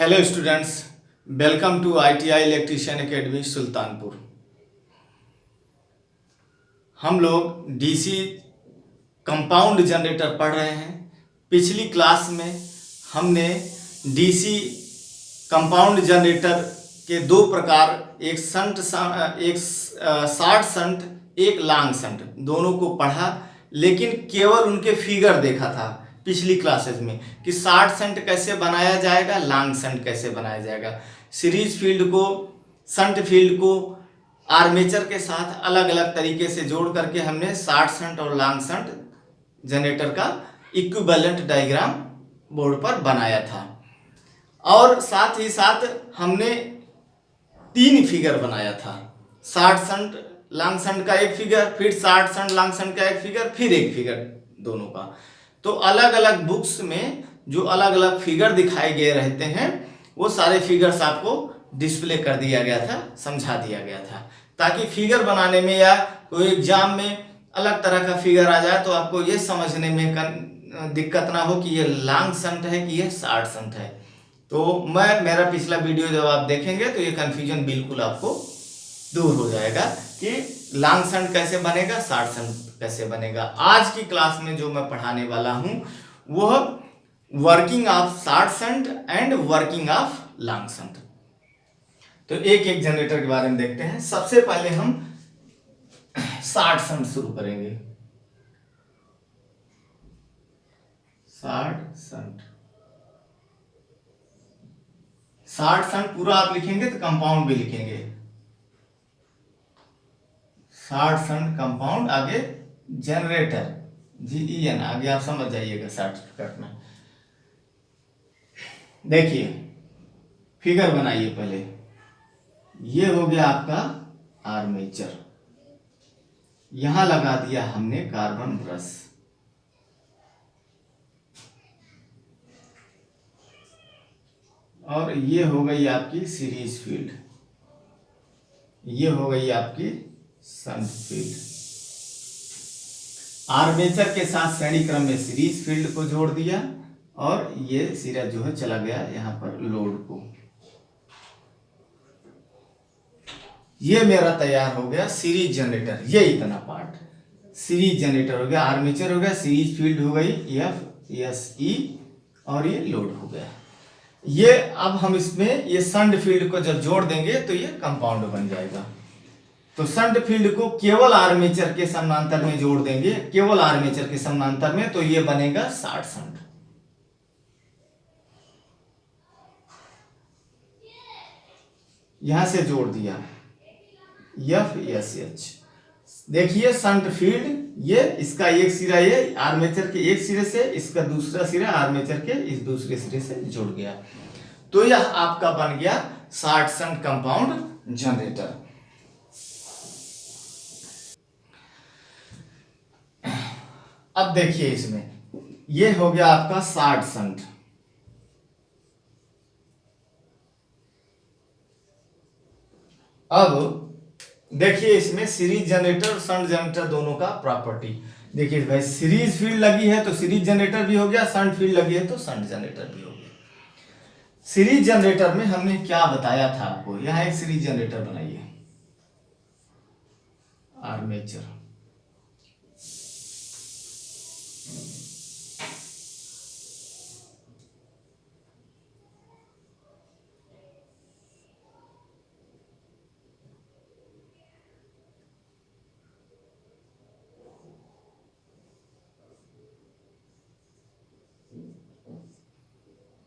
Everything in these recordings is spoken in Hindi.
Hello students, welcome to ITI electrician academy Sultanpur. हम लोग DC कंपाउंड जनरेटर पढ़ रहे हैं। पिछली क्लास में हमने DC कंपाउंड जनरेटर के दो प्रकार, एक शॉर्ट शंट, एक लॉन्ग शंट, दोनों को पढ़ा, लेकिन केवल उनके फिगर देखा था पिछली क्लासेस में कि शॉर्ट शंट कैसे बनाया जाएगा, लॉन्ग शंट कैसे बनाया जाएगा। सीरीज फील्ड को, शंट फील्ड को आर्मेचर के साथ अलग अलग तरीके से जोड़ करके हमने शॉर्ट शंट और लॉन्ग शंट जनरेटर का इक्विवेलेंट डायग्राम बोर्ड पर बनाया था। और साथ ही साथ हमने 3 फिगर बनाया था, शॉर्ट शंट लॉन्ग शंट का एक फिगर, फिर शॉर्ट शंट लॉन्ग शंट का एक फिगर, फिर एक फिगर दोनों का। तो अलग अलग बुक्स में जो अलग अलग फिगर दिखाए गए रहते हैं वो सारे फिगर्स आपको डिस्प्ले कर दिया गया था, समझा दिया गया था, ताकि फिगर बनाने में या कोई एग्जाम में अलग तरह का फिगर आ जाए तो आपको ये समझने में दिक्कत ना हो कि ये लॉन्ग शंट है कि ये शॉर्ट शंट है। तो मेरा पिछला वीडियो जब आप देखेंगे तो ये कन्फ्यूजन बिल्कुल आपको दूर हो जाएगा कि लॉन्ग शंट कैसे बनेगा, शॉर्ट शंट कैसे बनेगा। आज की क्लास में जो मैं पढ़ाने वाला हूं वह working of short shunt and working of long shunt. तो एक एक जनरेटर के बारे में देखते हैं। सबसे पहले हम शॉर्ट शंट शुरू करेंगे। शॉर्ट शंट, शॉर्ट शंट पूरा आप लिखेंगे तो कंपाउंड भी लिखेंगे। शॉर्ट शंट कंपाउंड, आगे जनरेटर, GEN, आगे आप समझ जाइएगा शॉर्टकट में। देखिए फिगर बनाइए पहले। ये हो गया आपका आर्मेचर, यहां लगा दिया हमने कार्बन ब्रश, और ये हो गई आपकी सीरीज फील्ड, ये हो गई आपकी शंट फील्ड। आर्मेचर के साथ श्रेणी क्रम में सीरीज फील्ड को जोड़ दिया और ये सिरा जो है चला गया यहाँ पर लोड को। ये मेरा तैयार हो गया सीरीज जनरेटर। ये इतना पार्ट सीरीज जनरेटर हो गया, आर्मेचर हो गया, सीरीज फील्ड हो गई FSE, और ये लोड हो गया। ये अब हम इसमें ये शंट फील्ड को जब जोड़ देंगे तो ये कंपाउंड बन जाएगा। तो शंट फील्ड को केवल आर्मेचर के समानांतर में जोड़ देंगे, केवल आर्मेचर के समानांतर में, तो ये बनेगा शॉर्ट शंट। यहां से जोड़ दिया FSH। देखिए शंट फील्ड, ये इसका एक सिरा ये आर्मेचर के एक सिरे से, इसका दूसरा सिरा आर्मेचर के इस दूसरे सिरे से जुड़ गया। तो यह आपका बन गया शॉर्ट शंट कंपाउंड जनरेटर। अब देखिए इसमें ये हो गया आपका शॉर्ट शंट। अब देखिए इसमें सीरीज जनरेटर और शंट जनरेटर दोनों का प्रॉपर्टी देखिए भाई। सीरीज फील्ड लगी है तो सीरीज जनरेटर भी हो गया, शंट फील्ड लगी है तो शंट जनरेटर भी हो गया। सीरीज जनरेटर में हमने क्या बताया था आपको, यहां एक सीरीज जनरेटर बनाइए, आर्मेचर,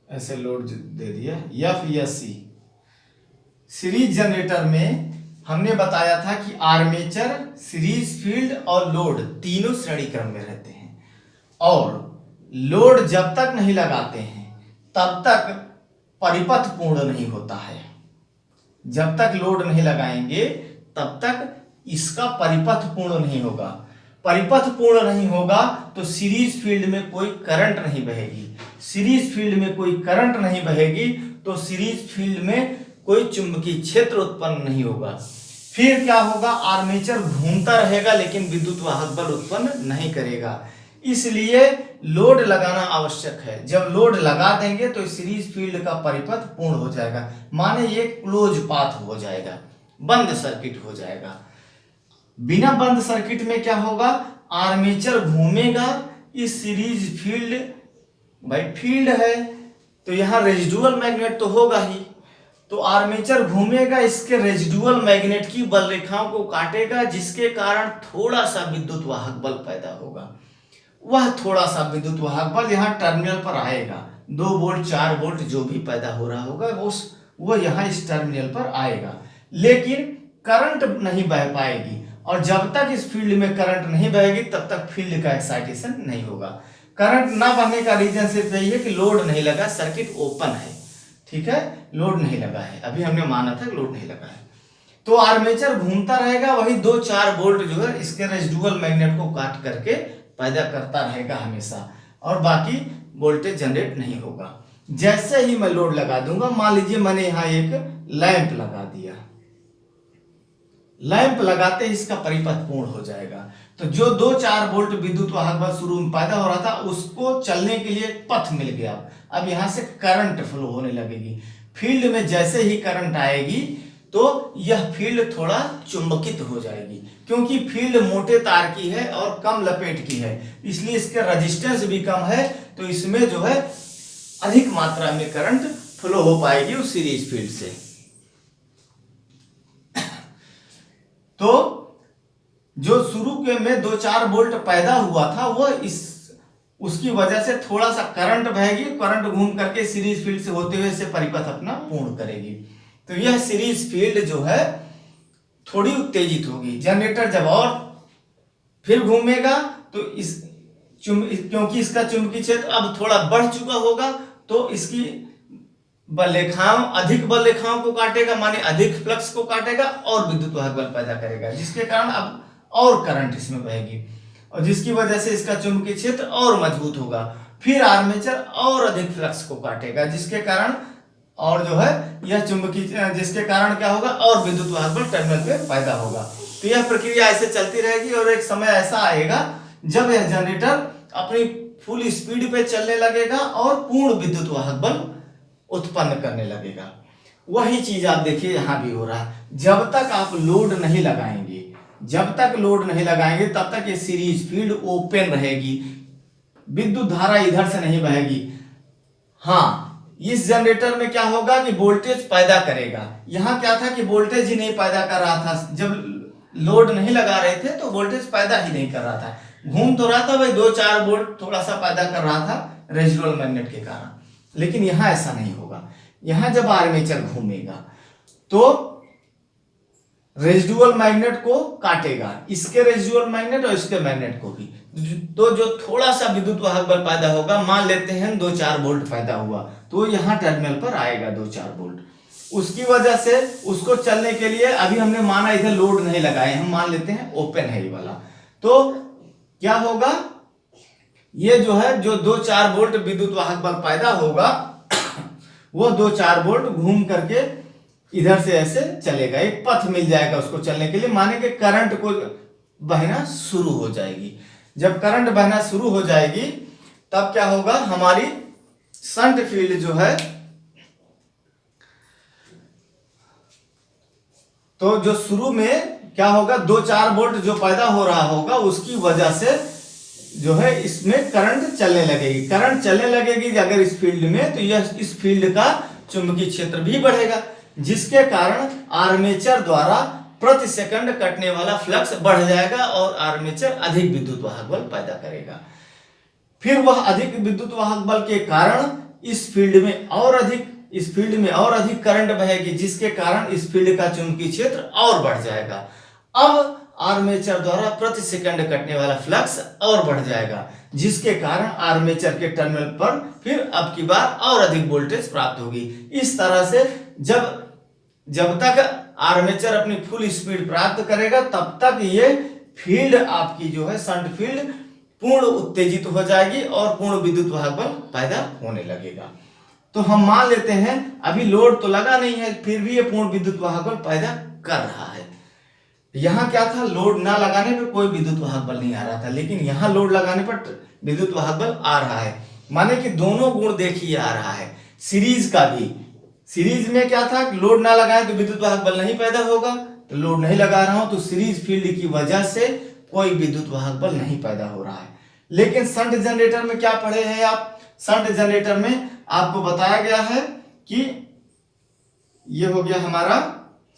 ऐसे लोड दे दिया FSE। सीरीज जनरेटर में हमने बताया था कि आर्मेचर, सीरीज फील्ड और लोड तीनों श्रेणी क्रम में रहते हैं, और लोड जब तक नहीं लगाते हैं तब तक परिपथ पूर्ण नहीं होता है। जब तक लोड नहीं लगाएंगे तब तक इसका परिपथ पूर्ण नहीं होगा। परिपथ पूर्ण नहीं होगा तो सीरीज फील्ड में कोई करंट नहीं बहेगी। सीरीज फील्ड में कोई करंट नहीं बहेगी तो सीरीज फील्ड में कोई चुंबकीय क्षेत्र उत्पन्न नहीं होगा। फिर क्या होगा, आर्मेचर घूमता रहेगा लेकिन विद्युत वाहक बल उत्पन्न नहीं करेगा। इसलिए लोड लगाना आवश्यक है। जब लोड लगा देंगे तो सीरीज फील्ड का परिपथ पूर्ण हो जाएगा, माने ये क्लोज पाथ हो जाएगा, बंद सर्किट हो जाएगा। बिना बंद सर्किट में क्या होगा, आर्मेचर घूमेगा, इस सीरीज फील्ड, भाई फील्ड है तो यहां रेजिडुअल मैग्नेट तो होगा ही, तो आर्मेचर घूमेगा, इसके रेजिडुअल मैग्नेट की बल रेखाओं को काटेगा, जिसके कारण थोड़ा सा विद्युत वाहक बल पैदा होगा। वह थोड़ा सा विद्युत वाहक बल यहाँ टर्मिनल पर आएगा, 2 वोल्ट 4 वोल्ट जो भी पैदा हो रहा होगा वो यहाँ इस टर्मिनल पर आएगा, लेकिन करंट नहीं बह पाएगी। और जब तक इस फील्ड में करंट नहीं बहेगी तब तक फील्ड का एक्साइटेशन नहीं होगा। करंट ना बहने का रीजन सिर्फ यही है कि लोड नहीं लगा, सर्किट ओपन है, ठीक है, लोड नहीं लगा है, अभी हमने माना था कि लोड नहीं लगा है। तो आर्मेचर घूमता रहेगा, वही 2-4 वोल्ट जो है इसके रेजिडुअल मैग्नेट को काट करके पैदा करता रहेगा हमेशा, और बाकी वोल्टेज जनरेट नहीं होगा। जैसे ही मैं लोड लगा दूंगा, मान लीजिए मैंने यहाँ एक लैंप लगा दिया, लैंप लगाते ही इसका परिपथ पूर्ण हो जाएगा। तो जो 2-4 वोल्ट विद्युत वाहक बल शुरू में पैदा हो रहा था उसको चलने के लिए पथ मिल गया। अब यहां से करंट फ्लो होने लगेगी, फील्ड में जैसे ही करंट आएगी तो यह फील्ड थोड़ा चुंबकित हो जाएगी, क्योंकि फील्ड मोटे तार की है और कम लपेट की है, इसलिए इसके रेजिस्टेंस भी कम है, तो इसमें जो है अधिक मात्रा में करंट फ्लो हो पाएगी उस सीरीज फील्ड से। तो जो शुरू के में 2-4 वोल्ट पैदा हुआ था वो उसकी वजह से थोड़ा सा करंट बहेगी, करंट घूम करके सीरीज फील्ड से होते हुए से परिपथ अपना पूर्ण करेगी। तो यह सीरीज फील्ड जो है थोड़ी उत्तेजित होगी। जनरेटर जब और फिर घूमेगा तो क्योंकि इसका चुंबकीय क्षेत्र अब थोड़ा बढ़ चुका होगा तो इसकी बलरेखाओं, अधिक बलरेखाओं को काटेगा, माने अधिक फ्लक्स को काटेगा और विद्युत वाहक बल पैदा करेगा, जिसके कारण अब और करंट इसमें बहेगी और जिसकी वजह से इसका चुंबकीय क्षेत्र और मजबूत होगा। फिर आर्मेचर और अधिक फ्लक्स को काटेगा, जिसके कारण और जो है यह चुंबकीय, जिसके कारण क्या होगा, और विद्युत वाहक बल टर्मिनल पे पैदा होगा। तो यह प्रक्रिया ऐसे चलती रहेगी और एक समय ऐसा आएगा जब यह जनरेटर अपनी फुल स्पीड पे चलने लगेगा और पूर्ण विद्युत वाहक बल उत्पन्न करने लगेगा। वही चीज आप देखिए यहां भी हो रहा है। जब तक आप लोड नहीं लगाएंगे, जब तक लोड नहीं लगाएंगे तब तक ये सीरीज फील्ड ओपन रहेगी, विद्युत धारा इधर से नहीं बहेगी। हाँ, इस जनरेटर में क्या होगा कि वोल्टेज पैदा करेगा। यहां क्या था कि वोल्टेज ही नहीं पैदा कर रहा था, जब लोड नहीं लगा रहे थे तो वोल्टेज पैदा ही नहीं कर रहा था, घूम तो रहा था भाई, 2-4 वोल्ट थोड़ा सा पैदा कर रहा था रेजिडुअल मैग्नेट के कारण, लेकिन यहां ऐसा नहीं होगा। यहां जब आर्मेचर घूमेगा तो रेजिडुअल मैग्नेट को काटेगा, इसके रेजिडुअल मैग्नेट और इसके मैग्नेट को भी, तो जो थोड़ा सा विद्युत वाहक बल पैदा होगा, मान लेते हैं 2-4 वोल्ट पैदा हुआ, तो यहां टर्मिनल पर आएगा 2-4 वोल्ट। उसकी वजह से उसको चलने के लिए अभी हमने माना इधर लोड नहीं लगाए, हम मान लेते हैं ओपन है ये वाला, तो क्या होगा, ये जो है जो 2-4 वोल्ट विद्युत वाहक बल पैदा होगा वो 2-4 वोल्ट घूम करके इधर से ऐसे चलेगा, एक पथ मिल जाएगा उसको चलने के लिए, माने कि करंट को बहना शुरू हो जाएगी। जब करंट बहना शुरू हो जाएगी तब क्या होगा, हमारी शंट फील्ड जो है, तो जो शुरू में क्या होगा, 2-4 वोल्ट जो पैदा हो रहा होगा उसकी वजह से जो है इसमें करंट चलने लगेगी। करंट चलने लगेगी अगर इस फील्ड में, तो यह इस फील्ड का चुंबकीय क्षेत्र भी बढ़ेगा, जिसके कारण आर्मेचर द्वारा प्रति सेकंड कटने वाला फ्लक्स बढ़ जाएगा और आर्मेचर अधिक विद्युत वाहक बल पैदा करेगा। फिर वह अधिक विद्युत वाहक बल के कारण इस फील्ड में और अधिक करंट बहेगी, जिसके कारण इस फील्ड का चुंबकीय क्षेत्र और बढ़ जाएगा। अब आर्मेचर द्वारा प्रति सेकंड कटने वाला फ्लक्स और बढ़ जाएगा, जिसके कारण आर्मेचर के टर्मिनल पर फिर अब की बार और अधिक वोल्टेज प्राप्त होगी। इस तरह से जब तक आर्मेचर अपनी फुल स्पीड प्राप्त करेगा तब तक ये फील्ड आपकी जो है शंट फील्ड पूर्ण उत्तेजित हो जाएगी और पूर्ण विद्युत वाहक बल पैदा होने लगेगा। तो हम मान लेते हैं अभी लोड तो लगा नहीं है, फिर भी ये पूर्ण विद्युत वाहक बल पैदा कर रहा है। यहाँ क्या था, लोड ना लगाने पर कोई विद्युत वाहक बल नहीं आ रहा था, लेकिन यहाँ लोड लगाने पर विद्युत वाहक बल आ रहा है। माने कि दोनों गुण देखिए आ रहा है। सीरीज का भी, सीरीज में क्या था, लोड ना लगाए तो विद्युत वाहक बल नहीं पैदा होगा, तो लोड नहीं लगा रहा हूं तो सीरीज फील्ड की वजह से कोई विद्युत वाहक बल नहीं पैदा हो रहा है। लेकिन शंट जनरेटर में क्या पढ़े हैं आप, शंट जनरेटर में आपको बताया गया है कि ये हो गया हमारा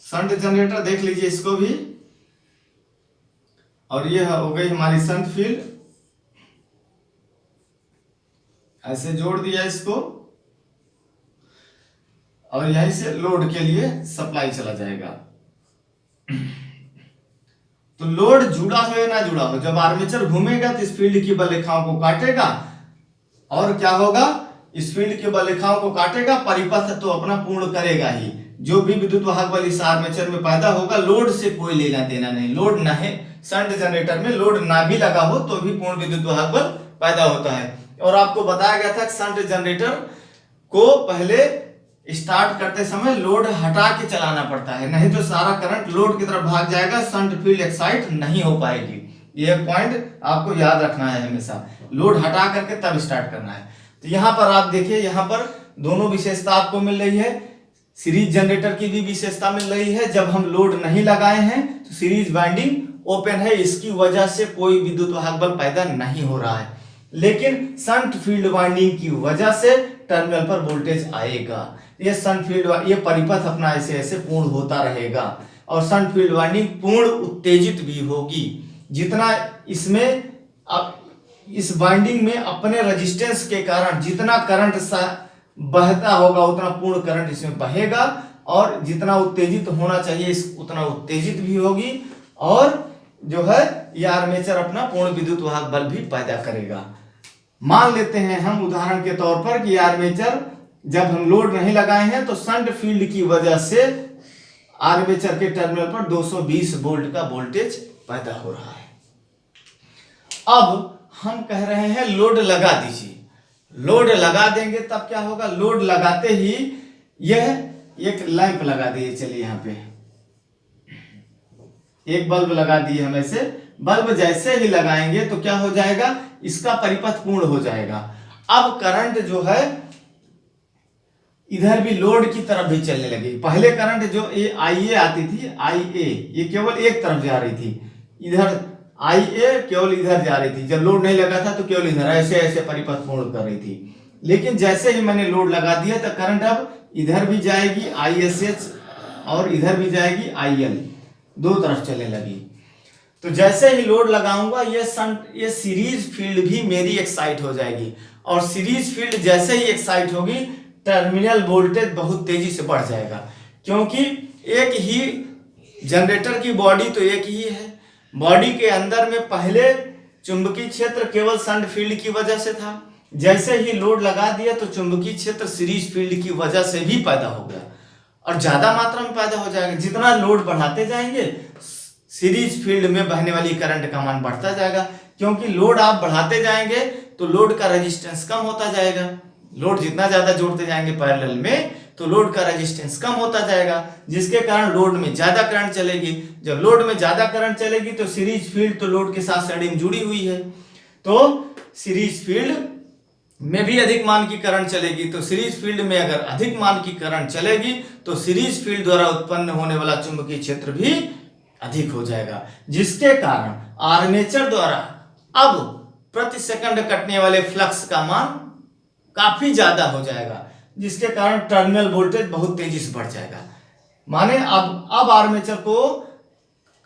शंट जनरेटर, देख लीजिए इसको भी, और ये हो गई हमारी शंट फील्ड, ऐसे जोड़ दिया इसको, और यहीं से लोड के लिए सप्लाई चला जाएगा। तो लोड जुड़ा हो या ना जुड़ा हो, जब आर्मेचर घूमेगा तो इस फील्ड की बल रेखाओं को काटेगा, और क्या होगा, इस फील्ड की बल रेखाओं को काटेगा, परिपथ तो अपना पूर्ण करेगा ही। जो भी विद्युत वाहक बल इस आर्मेचर में पैदा होगा, लोड से कोई लेना देना नहीं, लोड ना है, शंट जनरेटर में लोड ना भी लगा हो तो भी पूर्ण विद्युत वाहक बल पैदा होता है। और आपको बताया गया था कि शंट जनरेटर को पहले स्टार्ट करते समय लोड हटा के चलाना पड़ता है, नहीं तो सारा करंट लोड की तरफ भाग जाएगा, शंट फील्ड एक्साइट नहीं हो पाएगी। ये पॉइंट आपको याद रखना है हमेशा, लोड हटा करके तब स्टार्ट करना है। तो यहाँ पर आप देखिए, यहाँ पर दोनों विशेषता आपको मिल रही है, सीरीज जनरेटर की भी विशेषता मिल रही है। जब हम लोड नहीं लगाए हैं तो सीरीज वाइंडिंग ओपन है, इसकी वजह से कोई विद्युत वाहक बल पैदा नहीं हो रहा है। लेकिन शंट फील्ड वाइंडिंग की वजह से टर्मिनल पर वोल्टेज आएगा, ये शंट फील्ड, ये परिपथ अपना ऐसे ऐसे पूर्ण होता रहेगा, और शंट फील्ड वाइंडिंग पूर्ण उत्तेजित भी होगी। जितना इसमें इस वाइंडिंग में अपने रेजिस्टेंस के कारण जितना करंट बहता होगा उतना पूर्ण करंट इसमें बहेगा, और जितना उत्तेजित होना चाहिए उतना उत्तेजित भी होगी, और जो है यह आर्मेचर अपना पूर्ण विद्युत वाहक बल भी पैदा करेगा। मान लेते हैं हम उदाहरण के तौर पर कि आर्मेचर जब हम लोड नहीं लगाए हैं तो शंट फील्ड की वजह से आर्मेचर के टर्मिनल पर 220 वोल्ट का वोल्टेज पैदा हो रहा है। अब हम कह रहे हैं लोड लगा दीजिए, लोड लगा देंगे तब क्या होगा, लोड लगाते ही यह एक लैंप लगा दिए, चलिए यहाँ पे एक बल्ब लगा दिए हम, ऐसे बल्ब जैसे ही लगाएंगे तो क्या हो जाएगा, इसका परिपथ पूर्ण हो जाएगा। अब करंट जो है इधर भी लोड की तरफ भी चलने लगी। पहले करंट जो ये IA आती थी, IA ये केवल एक तरफ जा रही थी, इधर IA केवल इधर जा रही थी, जब लोड नहीं लगा था तो केवल इधर ऐसे ऐसे परिपथ पूर्ण कर रही थी। लेकिन जैसे ही मैंने लोड लगा दिया तो करंट अब इधर भी जाएगी ISH और इधर भी जाएगी IL, दो तरफ चलने लगी। तो जैसे ही लोड लगाऊंगा ये सीरीज फील्ड भी मेरी एक्साइट हो जाएगी, और सीरीज फील्ड जैसे ही एक्साइट होगी टर्मिनल वोल्टेज बहुत तेजी से बढ़ जाएगा, क्योंकि एक ही जनरेटर की बॉडी तो एक ही है, बॉडी के अंदर में पहले चुंबकीय क्षेत्र केवल शंट फील्ड की वजह से था, जैसे ही लोड लगा दिया तो चुंबकीय क्षेत्र सीरीज फील्ड की वजह से भी पैदा हो गया, और ज्यादा मात्रा में पैदा हो जाएगा। जितना लोड बढ़ाते जाएंगे सीरीज फील्ड में बहने वाली करंट का मान बढ़ता जाएगा, क्योंकि लोड आप बढ़ाते जाएंगे तो लोड का रेजिस्टेंस कम होता जाएगा। लोड जितना ज्यादा जोड़ते जाएंगे पैरेलल में तो लोड का रेजिस्टेंस कम होता जाएगा, जिसके कारण लोड में ज्यादा करंट चलेगी। जब लोड में ज्यादा करंट चलेगी तो सीरीज फील्ड तो लोड के साथ श्रेणी में जुड़ी हुई है, तो सीरीज फील्ड में भी अधिक मान की करंट चलेगी। तो सीरीज फील्ड में अगर अधिक मान की करंट चलेगी तो सीरीज फील्ड द्वारा उत्पन्न होने वाला चुंबकीय क्षेत्र भी अधिक हो जाएगा, जिसके कारण आर्मेचर द्वारा अब प्रति सेकंड कटने वाले फ्लक्स का मान काफी ज्यादा हो जाएगा, जिसके कारण टर्मिनल वोल्टेज बहुत तेजी से बढ़ जाएगा। माने अब आर्मेचर को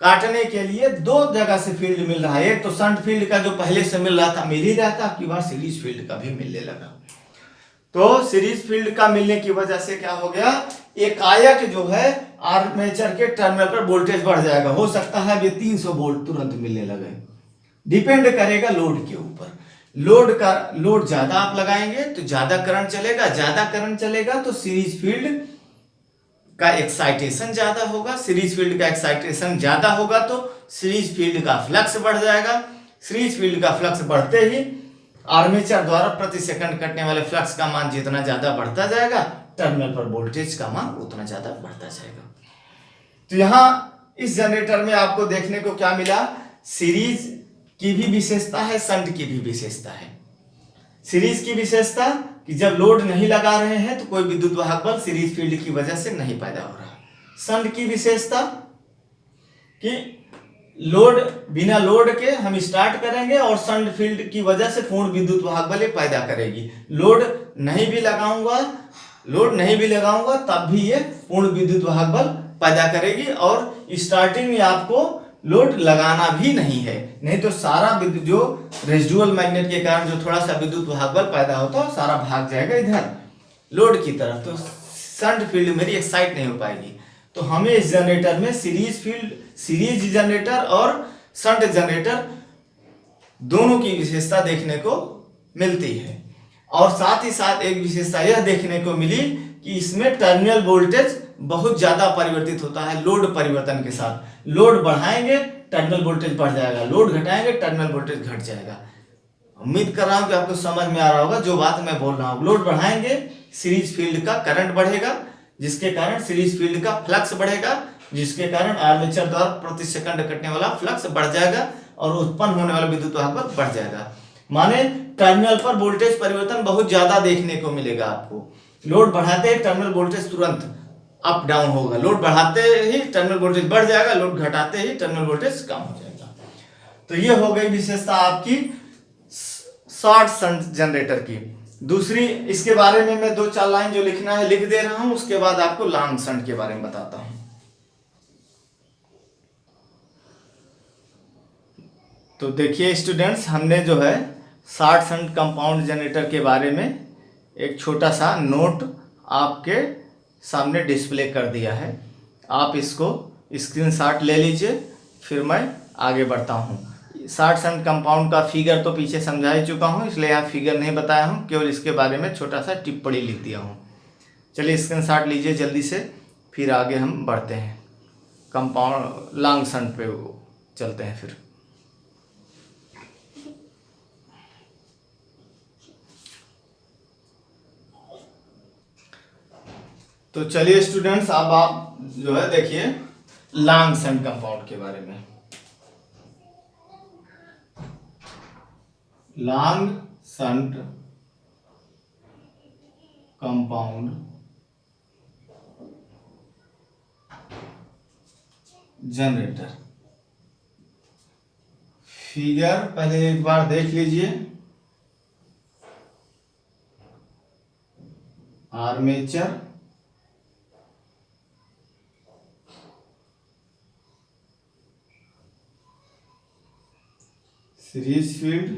काटने के लिए दो जगह से फील्ड मिल रहा है, एक तो शंट फील्ड का जो पहले से मिल रहा था मिल ही रहा था, अब की बार सीरीज फील्ड का भी मिलने लगा। तो सीरीज फील्ड का मिलने की वजह से क्या हो गया, एकाएक जो है आर्मेचर के टर्मिनल पर वोल्टेज बढ़ जाएगा। हो सकता है ये 300 वोल्ट तुरंत मिलने लगे, डिपेंड करेगा लोड के ऊपर। लोड ज्यादा आप लगाएंगे तो ज्यादा करंट चलेगा, ज्यादा करंट चलेगा तो सीरीज फील्ड का एक्साइटेशन ज्यादा होगा, सीरीज फील्ड का एक्साइटेशन ज्यादा होगा तो सीरीज फील्ड का फ्लक्स बढ़ जाएगा। सीरीज फील्ड का फ्लक्स बढ़ते ही आर्मेचर द्वारा प्रति सेकंड कटने वाले फ्लक्स का मान जितना ज्यादा बढ़ता जाएगा टर्मिनल पर वोल्टेज का मान उतना ज्यादा बढ़ता जाएगा। तो यहाँ इस जनरेटर में आपको देखने को क्या मिला, सीरीज की भी विशेषता है, शंट की भी विशेषता है। सीरीज की विशेषता कि जब लोड नहीं लगा रहे हैं तो कोई विद्युत वाहक बल सीरीज फील्ड की वजह से नहीं पैदा हो रहा। शंट की विशेषता कि लोड, बिना लोड के हम स्टार्ट करेंगे और शंट फील्ड की वजह से पूर्ण विद्युत वाहक बल पैदा करेगी। लोड नहीं भी लगाऊंगा तब भी ये पूर्ण विद्युत वाहक बल पैदा करेगी, और स्टार्टिंग में आपको लोड लगाना भी नहीं है, नहीं तो सारा विद्युत जो रेजिडुअल मैग्नेट के कारण जो थोड़ा सा विद्युत वाहक बल पैदा होता है सारा भाग जाएगा इधर लोड की तरफ, तो शंट फील्ड मेरी एक्साइट नहीं हो पाएगी। तो हमें इस जनरेटर में सीरीज जनरेटर और शंट जनरेटर दोनों की विशेषता देखने को मिलती है। और साथ ही साथ एक विशेषता यह देखने को मिली कि इसमें टर्मिनल वोल्टेज बहुत ज्यादा परिवर्तित होता है लोड परिवर्तन के साथ। लोड बढ़ाएंगे टर्मिनल वोल्टेज बढ़ जाएगा, लोड घटाएंगे टर्मिनल वोल्टेज घट जाएगा। उम्मीद कर रहा हूं कि आपको समझ में आ रहा होगा जो बात मैं बोल रहा हूं। लोड बढ़ाएंगे सीरीज फील्ड का करंट बढ़ेगा, जिसके कारण सीरीज फील्ड का फ्लक्स बढ़ेगा, जिसके कारण आर्मेचर द्वारा प्रति सेकंड कटने वाला फ्लक्स बढ़ जाएगा और उत्पन्न होने वाला विद्युत वाहक बल बढ़ जाएगा। माने टर्मिनल पर वोल्टेज परिवर्तन बहुत ज्यादा देखने को मिलेगा आपको। लोड बढ़ाते ही टर्मिनल वोल्टेज तुरंत अप डाउन होगा, लोड बढ़ाते ही टर्मिनल वोल्टेज बढ़ जाएगा, लोड घटाते ही टर्मिनल वोल्टेज कम हो जाएगा। तो ये हो गई विशेषता आपकी शॉर्ट शंट जनरेटर की। दूसरी, इसके बारे में मैं 2-4 लाइन जो लिखना है लिख दे रहा हूं, उसके बाद आपको लॉन्ग शंट के बारे में बताता हूं। तो देखिए स्टूडेंट्स, हमने जो है शॉर्ट शंट कंपाउंड जनरेटर के बारे में एक छोटा सा नोट आपके सामने डिस्प्ले कर दिया है। आप इसको स्क्रीनशॉट ले लीजिए, फिर मैं आगे बढ़ता हूँ। शॉर्ट शंट कंपाउंड का फिगर तो पीछे समझा ही चुका हूँ, इसलिए यहाँ फिगर नहीं बताया हूँ, केवल इसके बारे में छोटा सा टिप्पणी लिख दिया हूँ। चलिए स्क्रीनशॉट लीजिए जल्दी से, फिर आगे हम बढ़ते हैं। कंपाउंड लॉन्ग शंट पे चलते हैं फिर। तो चलिए स्टूडेंट्स, अब आप जो है देखिए लॉन्ग शंट कंपाउंड के बारे में। Long shunt compound generator figure पहले एक बार देख लीजिए। आर्मेचर सीरीज फील्ड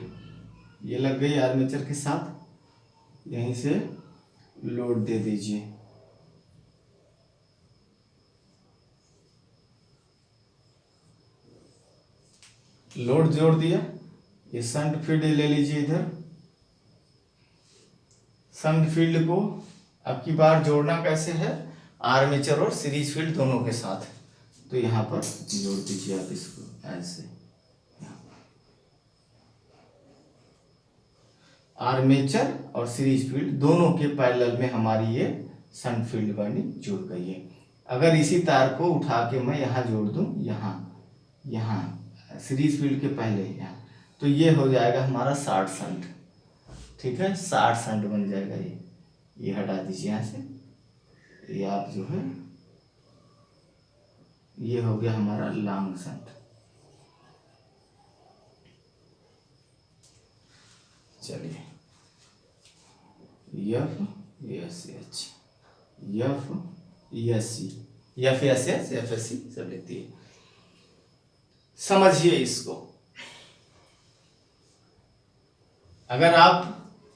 ये लग गई आर्मेचर के साथ, यहीं से लोड दे दीजिए। लोड जोड़ दिया, ये शंट फील्ड ले लीजिए इधर। शंट फील्ड को अब की बार जोड़ना कैसे है, आर्मेचर और सीरीज फील्ड दोनों के साथ। तो यहाँ पर जोड़ दीजिए आप इसको ऐसे। आर्मेचर और सीरीज फील्ड दोनों के पैरेलल में हमारी ये शंट फील्ड वाइंडिंग जुड़ गई है। अगर इसी तार को उठा के मैं यहाँ जोड़ दूं, यहाँ सीरीज फील्ड के पहले यहाँ, तो ये हो जाएगा हमारा शॉर्ट शंट। ठीक है, शॉर्ट शंट बन जाएगा। ये हटा दीजिए यहाँ से, ये आप जो है ये हो गया हमारा लॉन्ग शंट। चलिए F S H, F S C, F S H, F S C सब लिखती है। समझिए इसको, अगर आप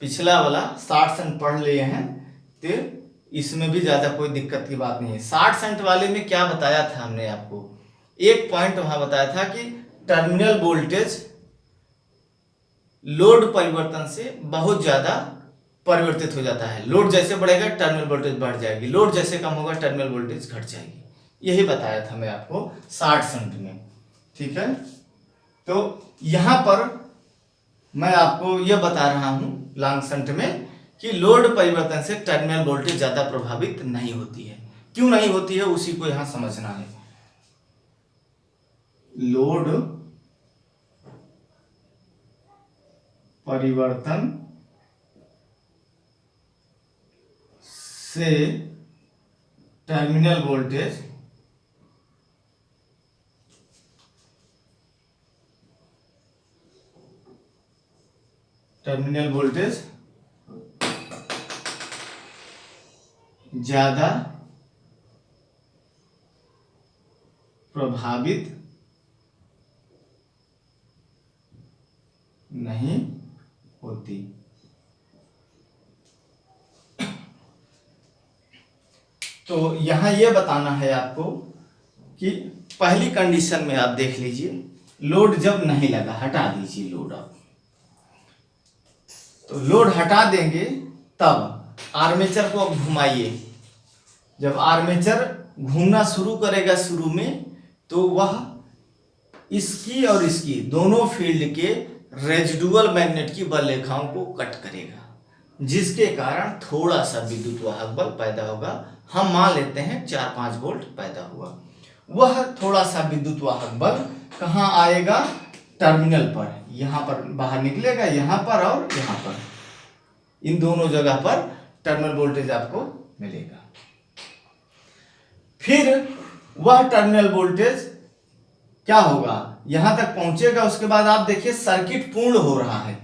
पिछला वाला शॉर्ट शंट पढ़ लिए हैं तो इसमें भी ज्यादा कोई दिक्कत की बात नहीं है। शॉर्ट शंट वाले में क्या बताया था हमने आपको, एक पॉइंट वहां बताया था कि टर्मिनल वोल्टेज लोड परिवर्तन से बहुत ज्यादा परिवर्तित हो जाता है। लोड जैसे बढ़ेगा टर्मिनल वोल्टेज बढ़ जाएगी, लोड जैसे कम होगा टर्मिनल वोल्टेज घट जाएगी। यही बताया था मैं आपको शॉर्ट शंट में। ठीक है, तो यहां पर मैं आपको यह बता रहा हूं लॉन्ग शंट में कि लोड परिवर्तन से टर्मिनल वोल्टेज ज्यादा प्रभावित नहीं होती है। क्यों नहीं होती है उसी को यहां समझना है। लोड परिवर्तन से टर्मिनल वोल्टेज ज्यादा प्रभावित नहीं होती। तो यहां यह बताना है आपको कि पहली कंडीशन में आप देख लीजिए, लोड जब नहीं लगा, हटा दीजिए लोड आप, तो लोड हटा देंगे तब आर्मेचर को अब घुमाइए। जब आर्मेचर घूमना शुरू करेगा शुरू में, तो वह इसकी और इसकी दोनों फील्ड के रेजिडुअल मैग्नेट की बल रेखाओं को कट करेगा, जिसके कारण थोड़ा सा विद्युत वाहक बल पैदा होगा। हम मान लेते हैं 4-5 वोल्ट पैदा हुआ। वह थोड़ा सा विद्युत वाहक बल कहाँ आएगा? टर्मिनल पर, यहाँ पर बाहर निकलेगा, यहाँ पर और यहाँ पर, इन दोनों जगह पर टर्मिनल वोल्टेज आपको मिलेगा। फिर वह टर्मिनल वोल्टेज क्या होगा? यहां तक पहुंचेगा। उसके बाद आप देखिए सर्किट पूर्ण हो रहा है,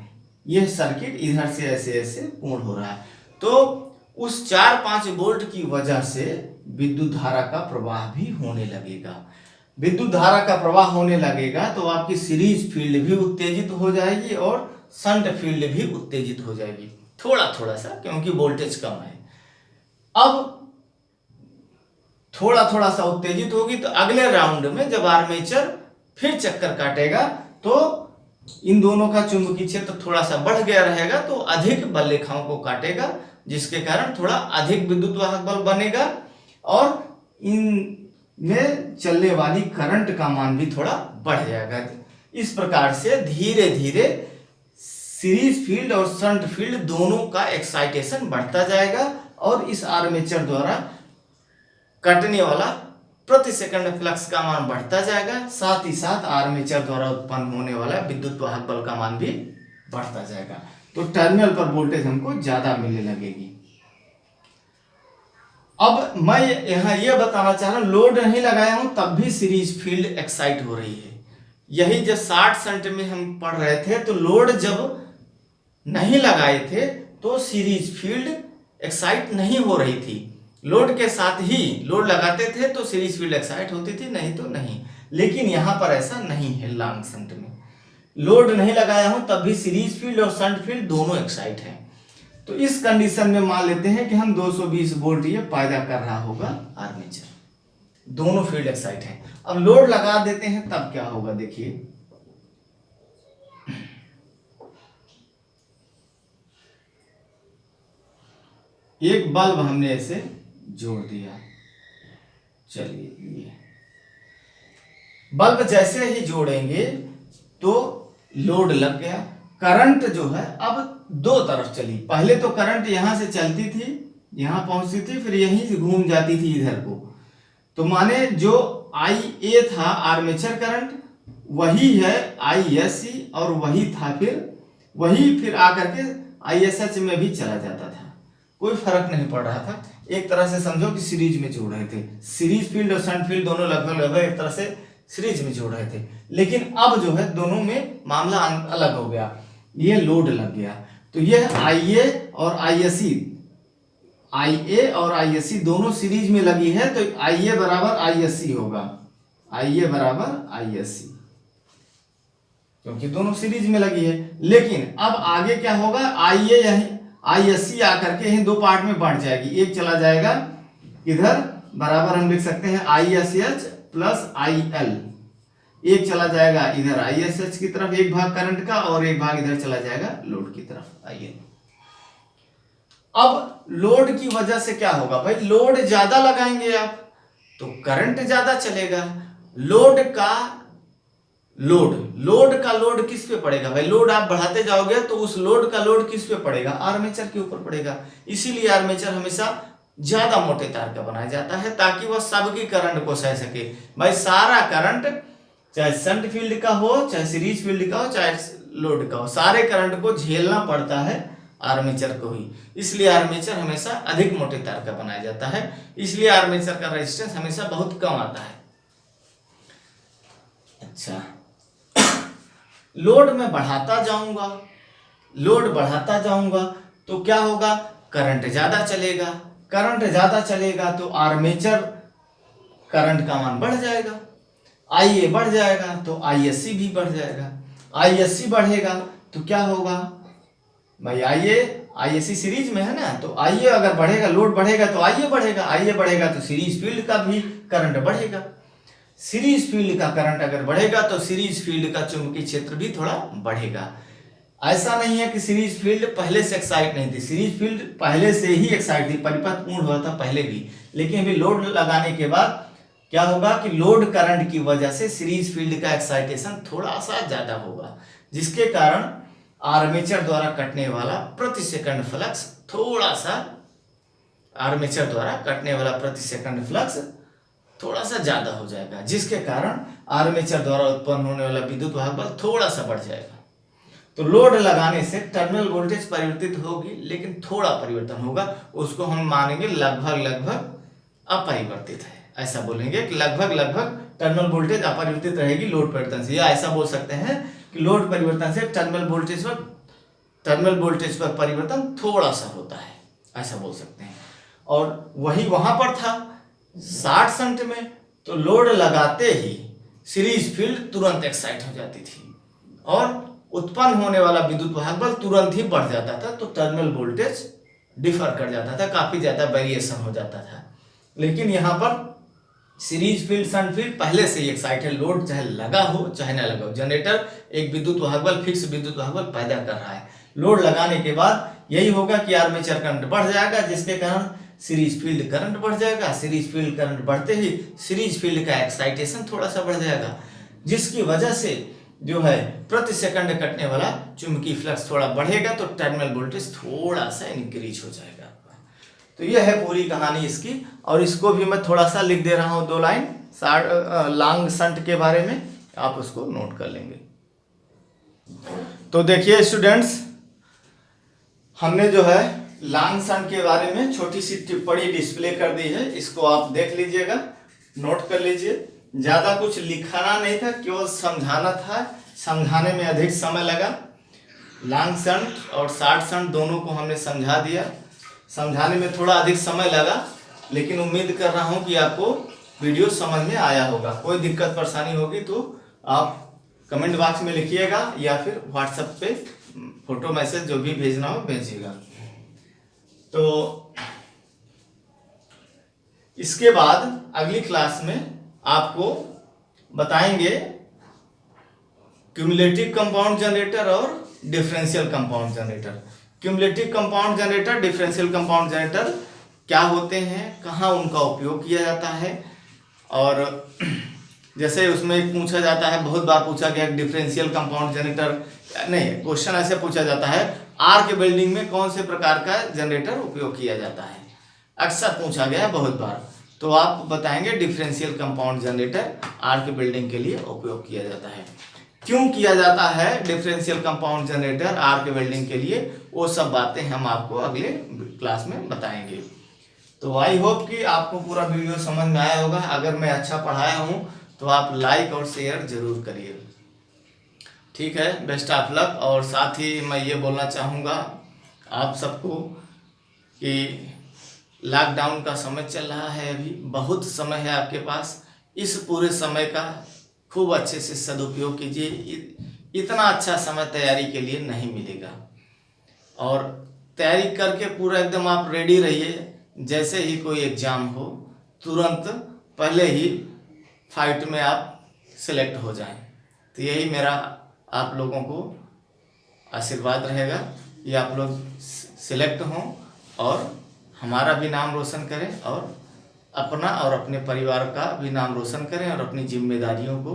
यह सर्किट इधर से ऐसे ऐसे पूर्ण हो रहा है। तो उस 4-5 वोल्ट की वजह से विद्युत धारा का प्रवाह भी होने लगेगा। विद्युत धारा का प्रवाह होने लगेगा तो आपकी सीरीज फील्ड भी उत्तेजित हो जाएगी और शंट फील्ड भी उत्तेजित हो जाएगी, थोड़ा थोड़ा सा, क्योंकि वोल्टेज कम है। अब थोड़ा थोड़ा सा उत्तेजित होगी तो अगले राउंड में जब आर्मेचर फिर चक्कर काटेगा तो इन दोनों का चुंबकीय क्षेत्र थोड़ा सा बढ़ गया रहेगा, तो अधिक बल रेखाओं को काटेगा, जिसके कारण थोड़ा अधिक विद्युत वाहक बल बनेगा और इनमें चलने वाली करंट का मान भी थोड़ा बढ़ जाएगा। इस प्रकार से धीरे धीरे सीरीज फील्ड और शंट फील्ड दोनों का एक्साइटेशन बढ़ता जाएगा और इस आर्मेचर द्वारा कटने वाला प्रति सेकंड फ्लक्स का मान बढ़ता जाएगा। साथ ही साथ आर्मेचर द्वारा उत्पन्न होने वाला विद्युत वाहक बल का मान भी बढ़ता जाएगा, तो टर्मिनल पर वोल्टेज हमको ज्यादा मिलने लगेगी। अब मैं यहां यह बताना चाह रहा हूं, लोड नहीं लगाया हूं तब भी सीरीज फील्ड एक्साइट हो रही है। यही जब 60 शंट में हम पढ़ रहे थे, तो लोड जब नहीं लगाए थे तो सीरीज फील्ड एक्साइट नहीं हो रही थी। लोड के साथ ही लोड लगाते थे तो सीरीज फील्ड एक्साइट होती थी, नहीं तो नहीं। लेकिन यहां पर ऐसा नहीं है। लॉन्ग शंट में लोड नहीं लगाया हूं तब भी सीरीज फील्ड और शंट फील्ड दोनों एक्साइट है। तो इस कंडीशन में मान लेते हैं कि हम 220 वोल्ट ये पैदा कर रहा होगा आर्मेचर, दोनों फील्ड एक्साइट है। अब लोड लगा देते हैं तब क्या होगा, देखिए एक बल्ब हमने ऐसे जोड़ दिया। चलिए, ये बल्ब जैसे ही जोड़ेंगे तो लोड लग गया। करंट जो है अब दो तरफ चली। पहले तो करंट यहां से चलती थी, यहां पहुंचती थी, फिर यहीं से घूम जाती थी इधर को। तो माने जो IA था आर्मेचर करंट, वही है ISC, और वही था फिर आकर के ISH में भी चला जाता था। कोई फर्क नहीं पड़ रहा था। एक तरह से समझो कि सीरीज में जोड़ रहे थे। सीरीज फील्ड और शंट फील्ड दोनों लगभग एक तरह से सीरीज में जोड़ रहे थे। लेकिन अब जो है दोनों में मामला अलग हो गया, ये लोड लग गया। तो यह IA और ISC दोनों सीरीज में लगी है, तो IA बराबर ISC होगा, IA बराबर ISC, क्योंकि दोनों सीरीज में लगी है। लेकिन अब आगे क्या होगा, IA यही ISC आकर के यही दो पार्ट में बांट जाएगी। एक चला जाएगा इधर, बराबर हम लिख सकते हैं ISH प्लस IL। एक चला जाएगा इधर ISH की तरफ, एक भाग करंट का, और एक भाग इधर चला जाएगा लोड की तरफ IL। अब लोड की वजह से क्या होगा भाई, लोड ज्यादा लगाएंगे आप तो करंट ज्यादा चलेगा। लोड का लोड किस पे पड़ेगा भाई, लोड आप बढ़ाते जाओगे तो उस लोड का लोड किस पे पड़ेगा, आर्मेचर के ऊपर पड़ेगा। इसीलिए आर्मेचर हमेशा ज्यादा मोटे तार का बनाया जाता है, ताकि वह सबकी करंट को सह सके। भाई सारा करंट चाहे शंट फील्ड का हो, चाहे सीरीज फील्ड का हो, चाहे लोड का हो, सारे करंट को झेलना पड़ता है आर्मेचर को ही। इसलिए आर्मेचर हमेशा अधिक मोटे तार का बनाया जाता है, इसलिए आर्मेचर का रेजिस्टेंस हमेशा बहुत कम आता है। अच्छा, लोड में बढ़ाता जाऊंगा, लोड बढ़ाता जाऊंगा तो क्या होगा, करंट ज्यादा चलेगा, करंट ज्यादा चलेगा तो आर्मेचर करंट का मान बढ़ जाएगा, आईए बढ़ जाएगा तो आईएससी भी बढ़ जाएगा, आईएससी बढ़ेगा तो क्या होगा भाई, आईएससी सीरीज में है ना, तो आईए अगर बढ़ेगा, लोड बढ़ेगा तो आईए बढ़ेगा, आईए बढ़ेगा तो सीरीज फील्ड का भी करंट बढ़ेगा, सीरीज फील्ड का करंट अगर बढ़ेगा तो सीरीज फील्ड का चुंबकीय क्षेत्र भी थोड़ा बढ़ेगा। ऐसा नहीं है कि सीरीज फील्ड पहले से एक्साइट नहीं थी, सीरीज फील्ड पहले से ही एक्साइट थी, परिपथ पूर्ण हुआ था पहले भी, लेकिन अभी लोड लगाने के बाद क्या होगा कि लोड करंट की वजह से सीरीज फील्ड का एक्साइटेशन थोड़ा सा ज्यादा होगा, जिसके कारण आर्मेचर द्वारा कटने वाला प्रति सेकंड फ्लक्स थोड़ा सा, आर्मेचर द्वारा कटने वाला प्रति सेकंड फ्लक्स थोड़ा सा ज्यादा हो जाएगा, जिसके कारण आर्मेचर द्वारा उत्पन्न होने वाला विद्युत वाहक बल थोड़ा सा बढ़ जाएगा। तो लोड लगाने से टर्मिनल वोल्टेज परिवर्तित होगी, लेकिन थोड़ा परिवर्तन होगा, उसको हम मानेंगे लगभग लगभग अपरिवर्तित है, ऐसा बोलेंगे कि लगभग लगभग टर्मिनल वोल्टेज अपरिवर्तित रहेगी लोड परिवर्तन से, या ऐसा बोल सकते हैं कि लोड परिवर्तन से टर्मिनल वोल्टेज पर परिवर्तन थोड़ा सा होता है, ऐसा बोल सकते हैं। और वही वहां पर था 60 शंट में, तो लोड लगाते ही सीरीज फील्ड तुरंत एक्साइट हो जाती थी और उत्पन्न होने वाला विद्युत वाहक बल तुरंत ही बढ़ जाता था, तो टर्मिनल वोल्टेज डिफर कर जाता था, काफी ज्यादा वेरिएशन हो जाता था। लेकिन यहाँ पर सीरीज फील्ड शंट फील्ड पहले से ही एक्साइटेड, लोड चाहे लगा हो चाहे ना लगा हो, जनरेटर एक विद्युत वाहक बल, फिक्स विद्युत वाहक बल पैदा कर रहा है, लोड लगाने के बाद यही होगा कि आर्मेचर करंट बढ़ जाएगा, जिसके कारण सीरीज फील्ड करंट बढ़ जाएगा, सीरीज फील्ड करंट बढ़ते ही सीरीज फील्ड का एक्साइटेशन थोड़ा सा बढ़ जाएगा, जिसकी वजह से जो है प्रति सेकंड कटने वाला चुंबकीय फ्लक्स थोड़ा बढ़ेगा, तो टर्मिनल वोल्टेज थोड़ा सा इंक्रीज हो जाएगा। तो ये है पूरी कहानी इसकी, और इसको भी मैं थोड़ा सा लिख दे रहा हूँ 2 लाइन लॉन्ग शंट के बारे में, आप उसको नोट कर लेंगे। तो देखिए स्टूडेंट्स, हमने जो है लॉन्ग शंट के बारे में छोटी सी टिप्पणी डिस्प्ले कर दी है, इसको आप देख लीजिएगा, नोट कर लीजिए। ज्यादा कुछ लिखाना नहीं था, केवल समझाना था, समझाने में अधिक समय लगा। लॉन्ग शंट और शॉर्ट शंट दोनों को हमने समझा दिया, समझाने में थोड़ा अधिक समय लगा, लेकिन उम्मीद कर रहा हूं कि आपको वीडियो समझ में आया होगा। कोई दिक्कत परेशानी होगी तो आप कमेंट बॉक्स में लिखिएगा या फिर व्हाट्सएप पे फोटो मैसेज जो भी भेजना हो भेजिएगा। तो इसके बाद अगली क्लास में आपको बताएंगे क्यूमुलेटिव कंपाउंड जनरेटर और differential compound generator. Cumulative compound generator, differential compound generator क्या होते हैं, कहाँ उनका उपयोग किया जाता है, और जैसे उसमें पूछा जाता है, बहुत बार पूछा गया डिफरेंशियल कंपाउंड जनरेटर, नहीं क्वेश्चन ऐसे पूछा जाता है आर्क वेल्डिंग में कौन से प्रकार का जनरेटर उपयोग किया जाता है, अक्सर पूछा गया है बहुत बार। तो आप बताएंगे differential compound generator arc welding के लिए उपयोग किया जाता है। क्यों किया जाता है differential compound generator arc welding के लिए, वो सब बातें हम आपको अगले क्लास में बताएंगे। तो आई होप कि आपको पूरा वीडियो समझ में आया होगा। अगर मैं अच्छा पढ़ाया हूँ तो आप लाइक और शेयर जरूर करिए, ठीक है। Best of luck. और साथ ही मैं ये बोलना चाहूँगा आप सबको कि लॉकडाउन का समय चल रहा है, अभी बहुत समय है आपके पास, इस पूरे समय का खूब अच्छे से सदुपयोग कीजिए। इतना अच्छा समय तैयारी के लिए नहीं मिलेगा, और तैयारी करके पूरा एकदम आप रेडी रहिए, जैसे ही कोई एग्ज़ाम हो तुरंत पहले ही फाइट में आप सिलेक्ट हो जाएं। तो यही मेरा आप लोगों को आशीर्वाद रहेगा कि आप लोग सिलेक्ट हों और हमारा भी नाम रोशन करें, और अपना और अपने परिवार का भी नाम रोशन करें, और अपनी जिम्मेदारियों को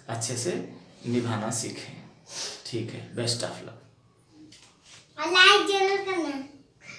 अच्छे से निभाना सीखें, ठीक है। Best of luck. लाइक जरूर करना।